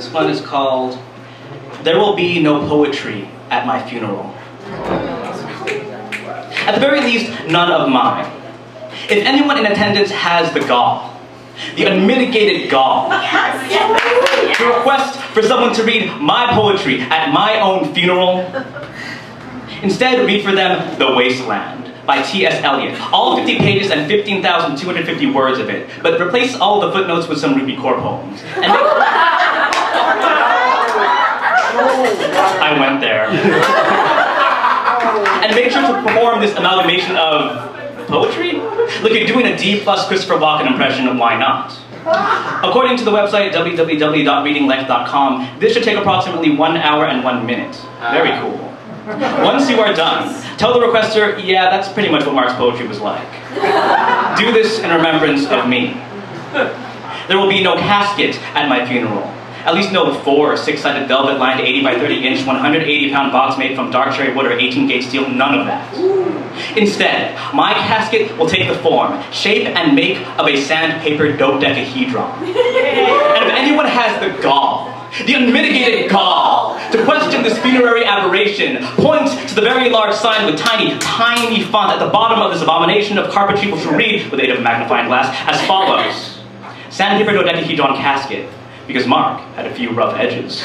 This one is called There Will Be No Poetry at My Funeral. At the very least, none of mine. If anyone in attendance has the gall, the unmitigated gall, to request for someone to read my poetry at my own funeral, instead read for them The Wasteland by T.S. Eliot. All 50 pages and 15,250 words of it, but replace all the footnotes with some Ruby Core poems. And I went there. And make sure to perform this amalgamation of poetry? Look, you're doing a D+ Christopher Walken impression of why not. According to the website www.readinglife.com, this should take approximately 1 hour and 1 minute. Very cool. Once you are done, tell the requester, yeah, that's pretty much what Marc's poetry was like. Do this in remembrance of me. There will be no casket at my funeral. At least no 4 or 6-sided velvet-lined 80 by 30 inch, 180-pound box made from dark cherry wood or 18-gauge steel, none of that. Instead, my casket will take the form, shape, and make of a sandpaper dodecahedron. And if anyone has the gall, the unmitigated gall, to question this funerary aberration, point to the very large sign with tiny, tiny font at the bottom of this abomination of carpentry, which will read, with the aid of magnifying glass, as follows: Sandpaper dodecahedron casket. Because Marc had a few rough edges.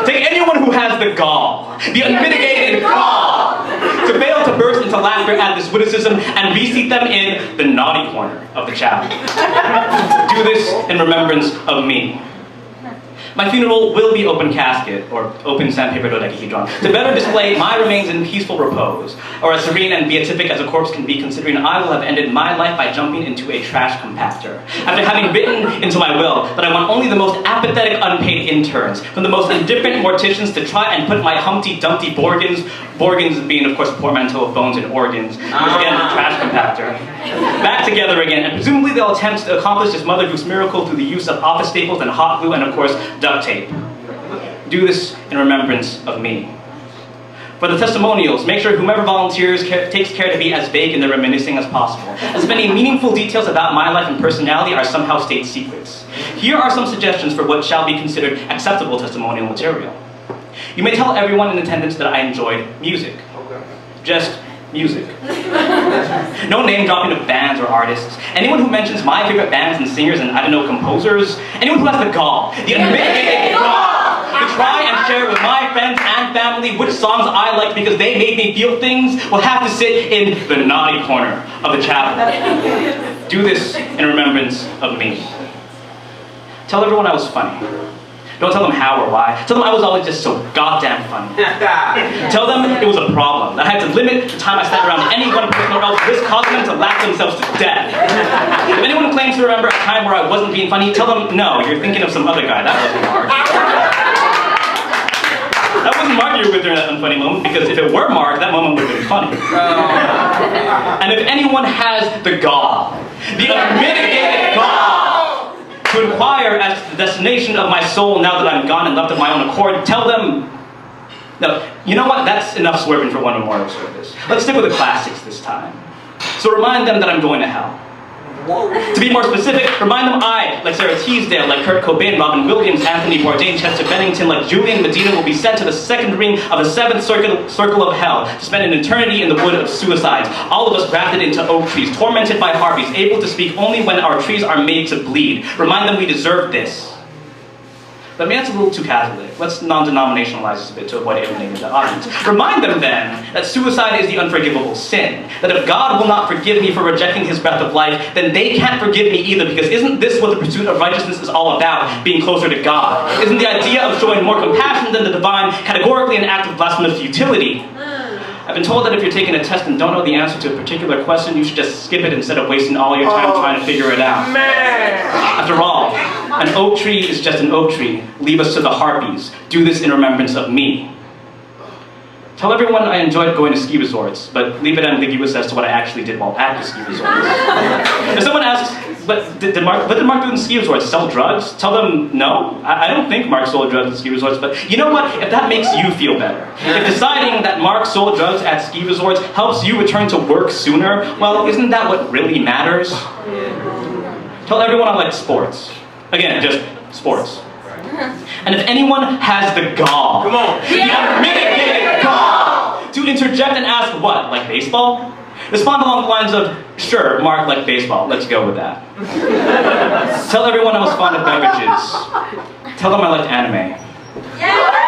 Take anyone who has the gall, the unmitigated gall, to fail to burst into laughter at this witticism and reseat them in the naughty corner of the chapel. Do this in remembrance of me. My funeral will be open casket, or open sandpaper dodecahedron, to better display my remains in peaceful repose, or as serene and beatific as a corpse can be, considering I will have ended my life by jumping into a trash compactor, after having written into my will that I want only the most apathetic unpaid interns, from the most indifferent morticians to try and put my Humpty Dumpty Borgans being, of course, a portmanteau of bones and organs, which again, the trash compactor, back together again, and presumably they'll attempt to accomplish this Mother Goose miracle through the use of office staples and hot glue and, of course, duct tape. Do this in remembrance of me. For the testimonials, make sure whomever volunteers takes care to be as vague in their reminiscing as possible, as if any meaningful details about my life and personality are somehow state secrets. Here are some suggestions for what shall be considered acceptable testimonial material. You may tell everyone in attendance that I enjoyed music. Just music. No name dropping of bands or artists. Anyone who mentions my favorite bands and singers and, I don't know, composers. Anyone who has the gall, the unmitigated gall, to try and share with my friends and family which songs I liked because they made me feel things, will have to sit in the naughty corner of the chapel. Do this in remembrance of me. Tell everyone I was funny. Don't tell them how or why. Tell them I was always just so goddamn funny. Tell them it was a problem, that I had to limit the time I spent around any one person or else risk causing them to laugh themselves to death. If anyone claims to remember a time where I wasn't being funny, tell them, no, you're thinking of some other guy. That wasn't Marc. That wasn't Marc you were with during that unfunny moment, because if it were Marc, that moment would have been funny. And if anyone has the gall, the unmitigated gall, to inquire as to the destination of my soul now that I'm gone and left of my own accord, tell them, no, you know what, that's enough swerving for one memorial service. Let's stick with the classics this time. So remind them that I'm going to hell. To be more specific, remind them I, like Sarah Teasdale, like Kurt Cobain, Robin Williams, Anthony Bourdain, Chester Bennington, like Julian Medina, will be sent to the second ring of the 7th circle of hell to spend an eternity in the wood of suicides. All of us grafted into oak trees, tormented by harpies, able to speak only when our trees are made to bleed. Remind them we deserve this. But maybe that's a little too Catholic. Let's non-denominationalize this a bit to avoid alienating the audience. Remind them then that suicide is the unforgivable sin. That if God will not forgive me for rejecting his breath of life, then they can't forgive me either, because isn't this what the pursuit of righteousness is all about? Being closer to God. Isn't the idea of showing more compassion than the divine categorically an act of blasphemous futility? I've been told that if you're taking a test and don't know the answer to a particular question, you should just skip it instead of wasting all your time trying to figure it out. Man. After all, an oak tree is just an oak tree. Leave us to the harpies. Do this in remembrance of me. Tell everyone I enjoyed going to ski resorts, but leave it ambiguous as to what I actually did while at the ski resorts. If someone asks, what did Marc do in ski resorts? Sell drugs? Tell them, no. I don't think Marc sold drugs at ski resorts, but you know what? If that makes you feel better, if deciding that Marc sold drugs at ski resorts helps you return to work sooner, well, isn't that what really matters? Tell everyone I like sports. Again, just sports. And if anyone has the gall, Come on. the unmitigated gall, to interject and ask what, like baseball? Respond along the lines of, sure, Mark liked baseball, let's go with that. Tell everyone I was fond of beverages. Tell them I liked anime. Yeah.